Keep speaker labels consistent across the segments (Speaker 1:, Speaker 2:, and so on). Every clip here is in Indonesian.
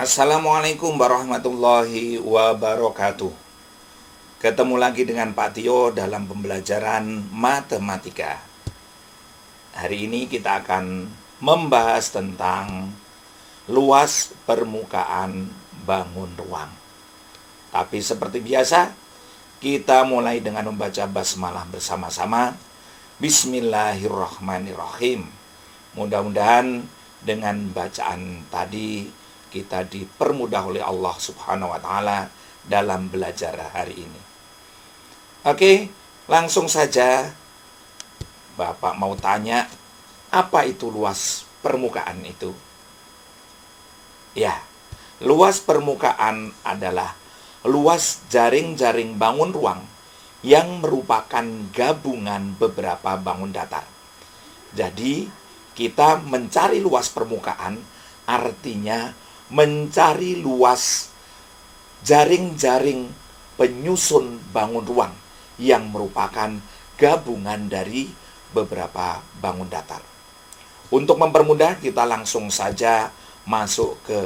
Speaker 1: Assalamualaikum warahmatullahi wabarakatuh. Ketemu lagi dengan Pak Tio dalam pembelajaran matematika. Hari ini kita akan membahas tentang luas permukaan bangun ruang. Tapi seperti biasa, kita mulai dengan membaca basmalah bersama-sama. Bismillahirrahmanirrahim. Mudah-mudahan dengan bacaan tadi kita dipermudah oleh Allah Subhanahu wa Ta'ala dalam belajar hari ini. Oke, langsung saja Bapak mau tanya, apa itu luas permukaan itu? Ya, luas permukaan adalah luas jaring-jaring bangun ruang yang merupakan gabungan beberapa bangun datar. Jadi, kita mencari luas permukaan artinya mencari luas jaring-jaring penyusun bangun ruang yang merupakan gabungan dari beberapa bangun datar. Untuk mempermudah, kita langsung saja masuk ke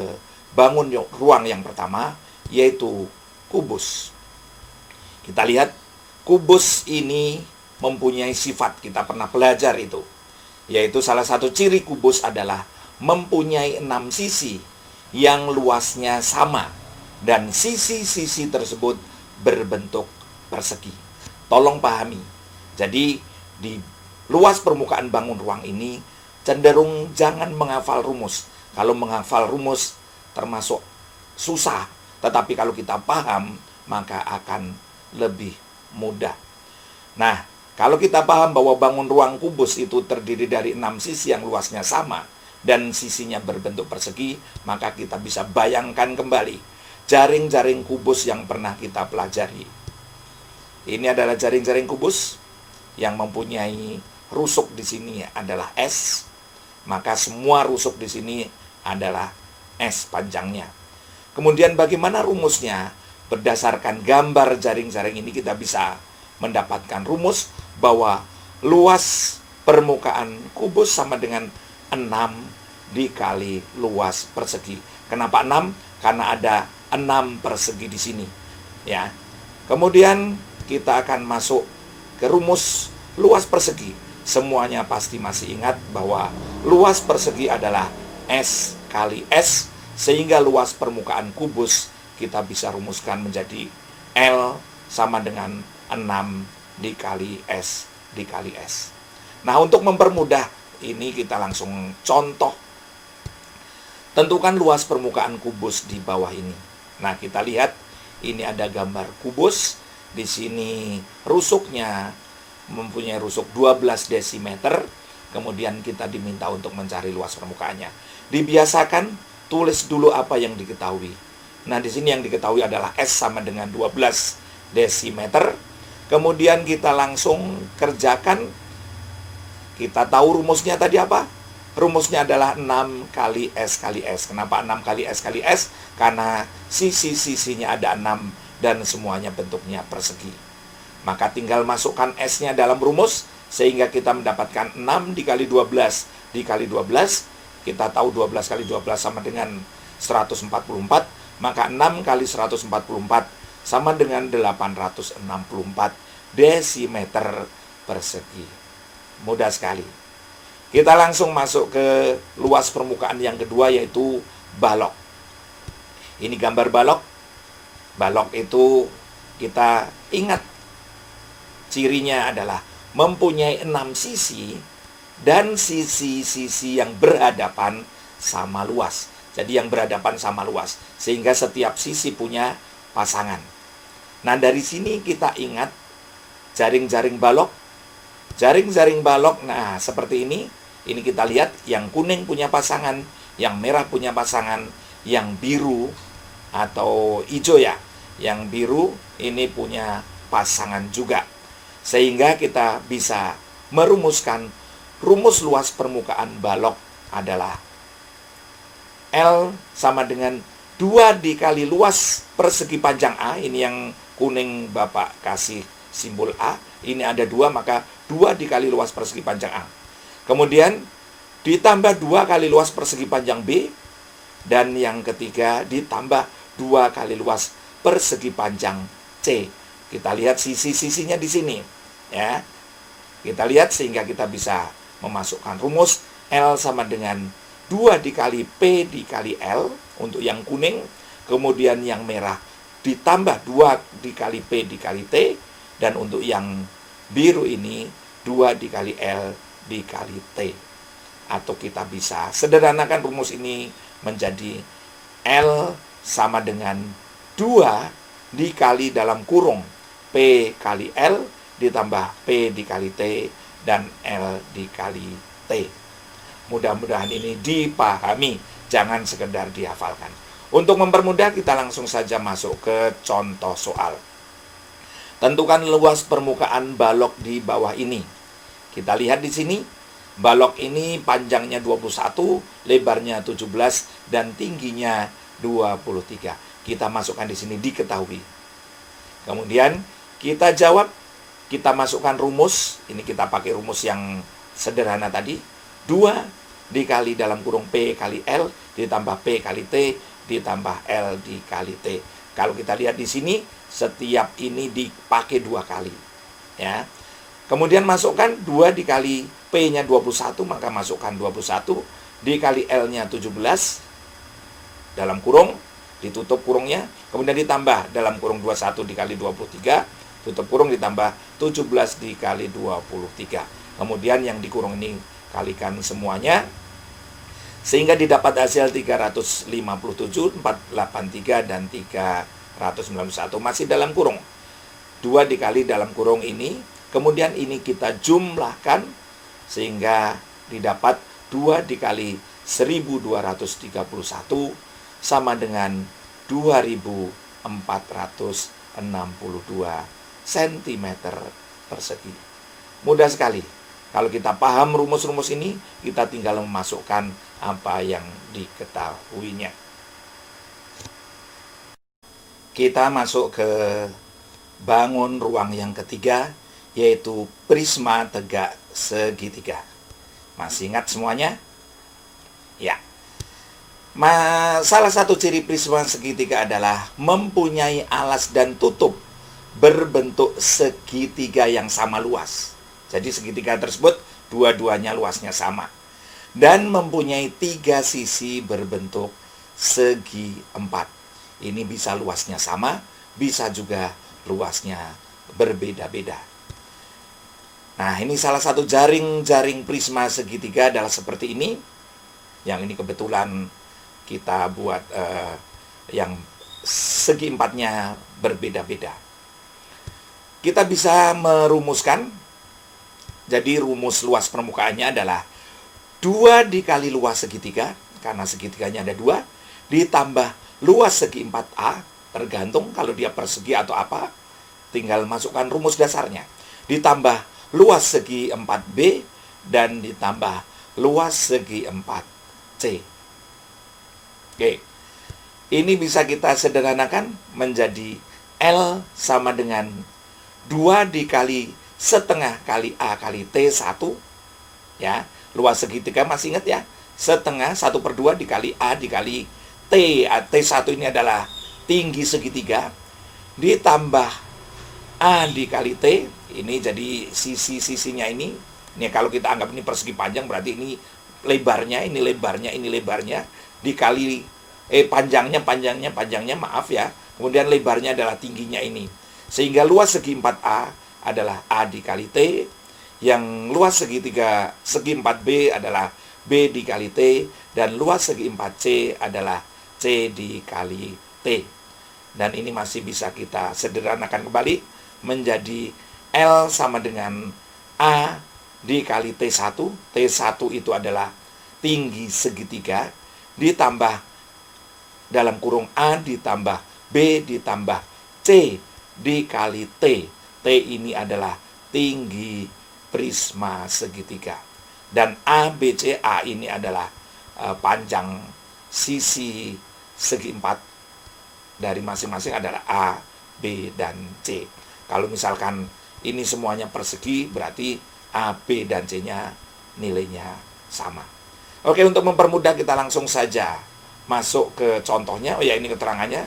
Speaker 1: bangun ruang yang pertama, yaitu kubus. Kita lihat, kubus ini mempunyai sifat, kita pernah belajar itu, yaitu salah satu ciri kubus adalah mempunyai 6 sisi yang luasnya sama dan sisi-sisi tersebut berbentuk persegi. Tolong pahami. Jadi di luas permukaan bangun ruang ini cenderung jangan menghafal rumus. Kalau menghafal rumus termasuk susah, tetapi kalau kita paham maka akan lebih mudah. Nah, kalau kita paham bahwa bangun ruang kubus itu terdiri dari 6 sisi yang luasnya sama dan sisinya berbentuk persegi, maka kita bisa bayangkan kembali jaring-jaring kubus yang pernah kita pelajari. Ini adalah jaring-jaring kubus yang mempunyai rusuk di sini adalah S, maka semua rusuk di sini adalah S panjangnya. Kemudian bagaimana rumusnya? Berdasarkan gambar jaring-jaring ini kita bisa mendapatkan rumus bahwa luas permukaan kubus sama dengan 6 dikali luas persegi. Kenapa 6? Karena ada 6 persegi di sini. Ya. Kemudian kita akan masuk ke rumus luas persegi. Semuanya pasti masih ingat bahwa luas persegi adalah S kali S, sehingga luas permukaan kubus kita bisa rumuskan menjadi L sama dengan 6 dikali S dikali S. Nah, untuk mempermudah ini kita langsung contoh. Tentukan luas permukaan kubus di bawah ini. Nah, kita lihat ini ada gambar kubus. Di sini rusuknya mempunyai rusuk 12 desimeter. Kemudian kita diminta untuk mencari luas permukaannya. Dibiasakan tulis dulu apa yang diketahui. Nah, di sini yang diketahui adalah S sama dengan 12 desimeter. Kemudian kita langsung kerjakan. Kita tahu rumusnya tadi apa? Rumusnya adalah 6 kali S kali S. Kenapa 6 kali S kali S? Karena sisi-sisinya ada 6 dan semuanya bentuknya persegi. Maka tinggal masukkan S-nya dalam rumus, sehingga kita mendapatkan 6 dikali 12 dikali 12. Kita tahu 12 kali 12 sama dengan 144. Maka 6 kali 144 sama dengan 864 desimeter persegi. Mudah sekali. Kita langsung masuk ke luas permukaan yang kedua, yaitu balok. Ini gambar balok. Balok itu kita ingat cirinya adalah mempunyai 6 sisi dan sisi-sisi yang berhadapan sama luas. Jadi yang berhadapan sama luas, sehingga setiap sisi punya pasangan. Nah, dari sini kita ingat jaring-jaring balok. Jaring-jaring balok, nah seperti ini. Ini kita lihat yang kuning punya pasangan, yang merah punya pasangan, yang biru atau hijau ya. Yang biru ini punya pasangan juga. Sehingga kita bisa merumuskan rumus luas permukaan balok adalah L sama dengan 2 dikali luas persegi panjang A. Ini yang kuning Bapak kasih simbol A. Ini ada 2, maka 2 dikali luas persegi panjang A. Kemudian ditambah 2 kali luas persegi panjang B, Dan yang ketiga ditambah 2 kali luas persegi panjang C. Kita lihat sisi-sisinya di sini. Ya. Kita lihat sehingga kita bisa memasukkan rumus L sama dengan 2 dikali P dikali L untuk yang kuning. Kemudian yang merah ditambah 2 dikali P dikali T. Dan untuk yang biru ini 2 dikali L dikali T. Atau kita bisa sederhanakan rumus ini menjadi L sama dengan 2 dikali dalam kurung P kali L ditambah P dikali T dan L dikali T. Mudah-mudahan ini dipahami, jangan sekedar dihafalkan. Untuk mempermudah, kita langsung saja masuk ke contoh soal. Tentukan luas permukaan balok di bawah ini. Kita lihat di sini, balok ini panjangnya 21, lebarnya 17, dan tingginya 23. Kita masukkan di sini diketahui. Kemudian kita jawab, kita masukkan rumus. Ini kita pakai rumus yang sederhana tadi. 2 dikali dalam kurung P kali L ditambah P kali T ditambah L dikali T. Kalau kita lihat di sini, setiap ini dipakai 2 kali. Ya. Kemudian masukkan 2 dikali P-nya 21, maka masukkan 21 dikali L-nya 17 dalam kurung, ditutup kurungnya, kemudian ditambah dalam kurung 21 dikali 23, tutup kurung ditambah 17 dikali 23. Kemudian yang dikurung ini kalikan semuanya, sehingga didapat hasil 357, 483, dan 391. Masih dalam kurung. 2 dikali dalam kurung ini, kemudian ini kita jumlahkan, sehingga didapat 2 dikali 1231 sama dengan 2462 cm persegi. Mudah sekali. Kalau kita paham rumus-rumus ini, kita tinggal memasukkan apa yang diketahuinya. Kita masuk ke bangun ruang yang ketiga, yaitu prisma tegak segitiga. Masih ingat semuanya? Ya. Salah satu ciri prisma segitiga adalah mempunyai alas dan tutup berbentuk segitiga yang sama luas. Jadi segitiga tersebut dua-duanya luasnya sama. Dan mempunyai 3 sisi berbentuk segi 4. Ini bisa luasnya sama, bisa juga luasnya berbeda-beda. Nah, ini salah satu jaring-jaring prisma segitiga adalah seperti ini. Yang ini kebetulan kita buat yang segi 4-nya berbeda-beda. Kita bisa merumuskan. Jadi rumus luas permukaannya adalah 2 dikali luas segitiga, karena segitiganya ada 2, ditambah luas segi 4A, tergantung kalau dia persegi atau apa, tinggal masukkan rumus dasarnya. Ditambah luas segi 4B, dan ditambah luas segi 4C. Oke, ini bisa kita sederhanakan menjadi L sama dengan 2 dikali setengah kali A kali T1. Ya, luas segitiga masih ingat ya? Setengah 1/2 dikali A dikali T. T1 ini adalah tinggi segitiga. Ditambah A dikali T. Ini jadi sisi-sisinya ini. Ini kalau kita anggap ini persegi panjang, berarti ini lebarnya, ini lebarnya, ini lebarnya. Dikali panjangnya, maaf ya. Kemudian lebarnya adalah tingginya ini. Sehingga luas segi 4A adalah A dikali T, yang luas segitiga segi 4B adalah B dikali T, dan luas segi 4C adalah C dikali T. Dan ini masih bisa kita sederhanakan kembali menjadi L sama dengan A dikali T1. T1 itu adalah tinggi segitiga, ditambah dalam kurung A ditambah B ditambah C dikali T. T ini adalah tinggi prisma segitiga. Dan ABCA ini adalah panjang sisi segi 4 dari masing-masing adalah A, B, dan C. Kalau misalkan ini semuanya persegi, berarti A, B, dan C-nya nilainya sama. Oke, untuk mempermudah kita langsung saja masuk ke contohnya. Oh ya, ini keterangannya.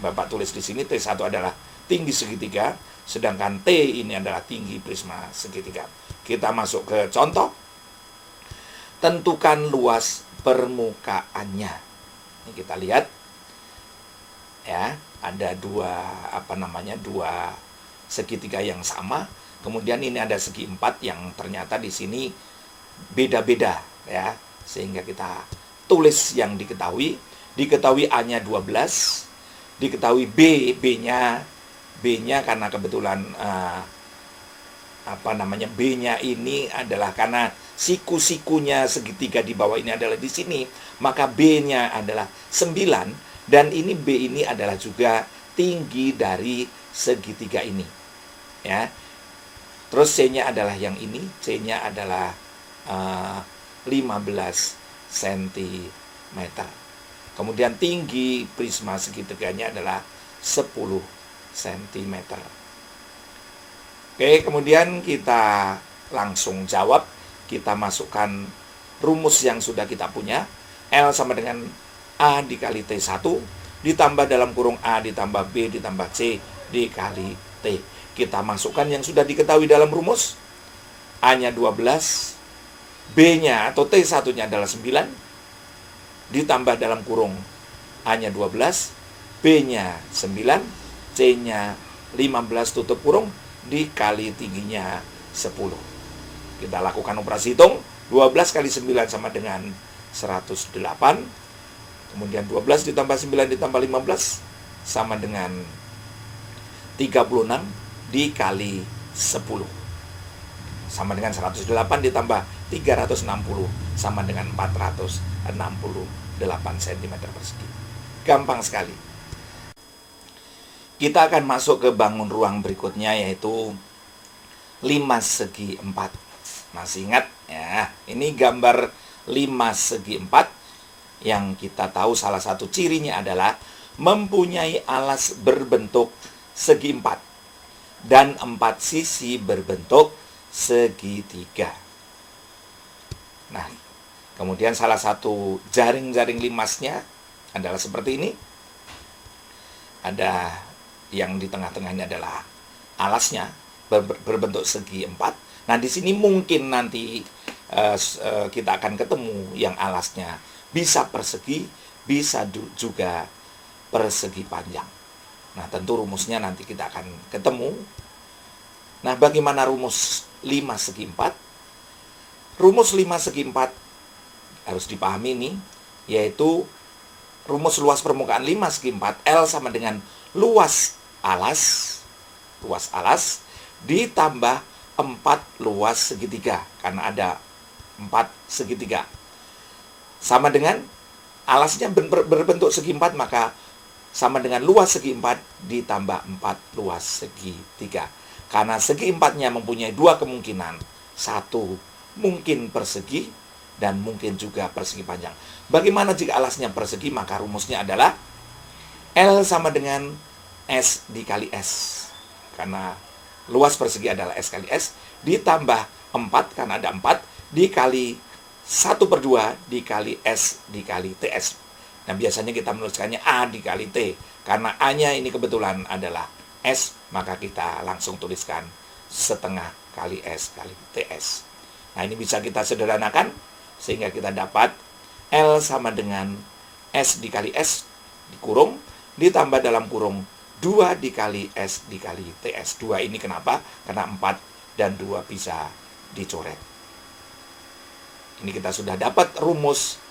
Speaker 1: Bapak tulis di sini T1 adalah tinggi segitiga, sedangkan T ini adalah tinggi prisma segitiga. Kita masuk ke contoh. Tentukan luas permukaannya. Ini kita lihat ya, ada dua segitiga yang sama. Kemudian ini ada segi 4 yang ternyata di sini beda-beda ya, sehingga kita tulis yang diketahui. Diketahui A-nya 12, diketahui B-nya karena kebetulan B-nya ini adalah karena siku-sikunya segitiga di bawah ini adalah di sini, maka B-nya adalah 9, dan ini B ini adalah juga tinggi dari segitiga ini ya. Terus C-nya adalah yang ini, C-nya adalah 15 cm. Kemudian tinggi prisma segitiganya adalah 10 cm. Oke, kemudian kita langsung jawab. Kita masukkan rumus yang sudah kita punya. L sama dengan A dikali T1 ditambah dalam kurung A ditambah B ditambah C dikali T. Kita masukkan yang sudah diketahui dalam rumus. A-nya 12, B-nya atau T1-nya adalah 9, ditambah dalam kurung A-nya 12, B-nya 9, C-nya 15 tutup kurung, dikali tingginya 10. Kita lakukan operasi hitung. 12 kali 9 sama dengan 108. Kemudian 12 ditambah 9 ditambah 15 sama dengan 36 dikali 10. Sama dengan 108 ditambah 360 sama dengan 468 cm persegi. Gampang sekali. Kita akan masuk ke bangun ruang berikutnya, yaitu 5 segi 4. Masih ingat ya, ini gambar 5 segi 4 yang kita tahu salah satu cirinya adalah mempunyai alas berbentuk segi 4 dan 4 sisi berbentuk segitiga. Nah, kemudian salah satu jaring-jaring limasnya adalah seperti ini. Ada yang di tengah-tengah ini adalah alasnya berbentuk segi 4. Nah, di sini mungkin nanti kita akan ketemu yang alasnya bisa persegi, bisa juga persegi panjang. Nah, tentu rumusnya nanti kita akan ketemu. Nah, bagaimana rumus 5 segi 4? Rumus 5 segi 4 harus dipahami ini, yaitu rumus luas permukaan 5 segi 4, L sama dengan luas alas ditambah 4 luas segitiga, karena ada 4 segitiga. Sama dengan alasnya berbentuk segi 4, maka sama dengan luas segi 4 ditambah 4 luas segitiga. Karena segi 4-nya mempunyai 2 kemungkinan. 1 mungkin persegi dan mungkin juga persegi panjang. Bagaimana jika alasnya persegi? Maka rumusnya adalah L sama dengan S dikali S. Karena luas persegi adalah S kali S, ditambah 4, karena ada 4, dikali 1/2 dikali S dikali TS. Nah, biasanya kita menuliskannya A dikali T. Karena A-nya ini kebetulan adalah S, maka kita langsung tuliskan setengah kali S kali TS. Nah, ini bisa kita sederhanakan, sehingga kita dapat L sama dengan S dikali S dikurung, ditambah dalam kurung 2 dikali S dikali TS. 2 ini kenapa? Karena 4 dan 2 bisa dicoret. Ini kita sudah dapat rumus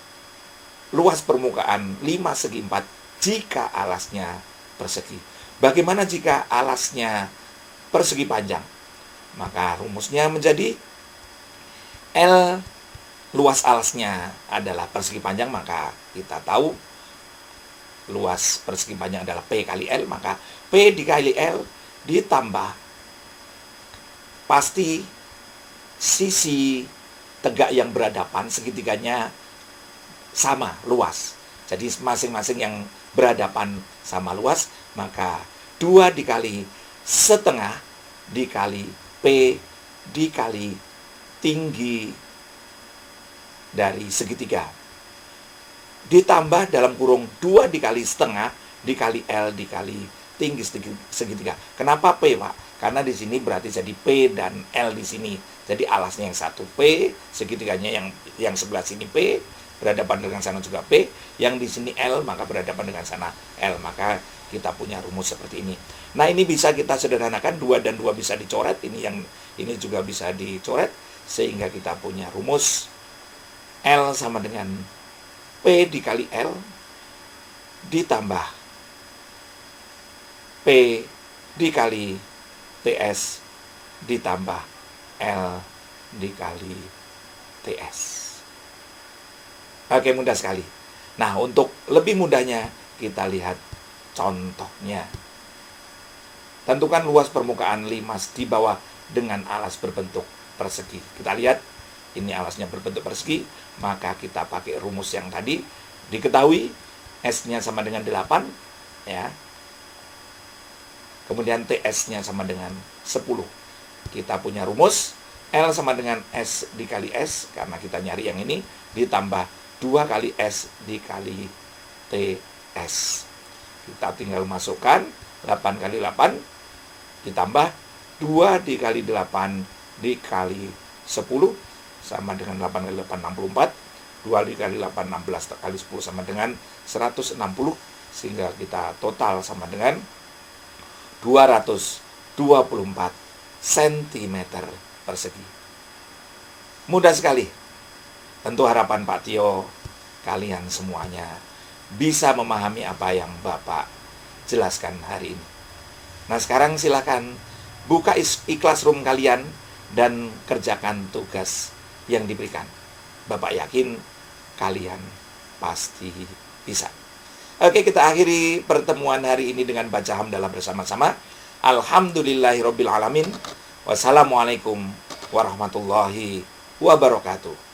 Speaker 1: luas permukaan 5 segi 4 jika alasnya persegi. Bagaimana jika alasnya persegi panjang? Maka rumusnya menjadi L luas alasnya adalah persegi panjang, maka kita tahu luas persegi panjang adalah P kali L, maka P dikali L ditambah pasti sisi tegak yang berhadapan segitiganya sama luas. Jadi masing-masing yang berhadapan sama luas, maka 2 dikali setengah dikali P dikali tinggi dari segitiga. ditambah dalam kurung 2 dikali setengah dikali L dikali tinggi segitiga. Kenapa P, Pak? Karena di sini berarti jadi P dan L di sini. Jadi alasnya yang satu P, segitiganya yang sebelah sini P, berhadapan dengan sana juga P, yang di sini L, maka berhadapan dengan sana L. Maka kita punya rumus seperti ini. Nah, ini bisa kita sederhanakan, 2 dan 2 bisa dicoret, ini juga bisa dicoret, sehingga kita punya rumus L sama dengan P dikali L ditambah P dikali TS ditambah L dikali TS. Oke, mudah sekali. Nah, untuk lebih mudahnya kita lihat contohnya. Tentukan luas permukaan limas di bawah dengan alas berbentuk persegi. Kita lihat, ini alasnya berbentuk persegi, maka kita pakai rumus yang tadi. Diketahui S-nya sama dengan 8, ya. Kemudian TS-nya sama dengan 10. Kita punya rumus L sama dengan S dikali S, karena kita nyari yang ini, ditambah 2 kali S dikali TS. Kita tinggal masukkan 8 kali 8, ditambah 2 dikali 8 dikali 10, sama dengan 8 kali 8, 64. 2 dikali 8, 16 kali 10 sama dengan 160, sehingga kita total sama dengan 224 cm persegi. Mudah sekali. Tentu harapan Pak Tio, kalian semuanya bisa memahami apa yang Bapak jelaskan hari ini. Nah, sekarang silakan buka ikhlas room kalian dan kerjakan tugas yang diberikan. Bapak yakin kalian pasti bisa. Oke, kita akhiri pertemuan hari ini dengan baca hamdalah bersama-sama. Alhamdulillahirabbil alamin. Wassalamualaikum warahmatullahi wabarakatuh.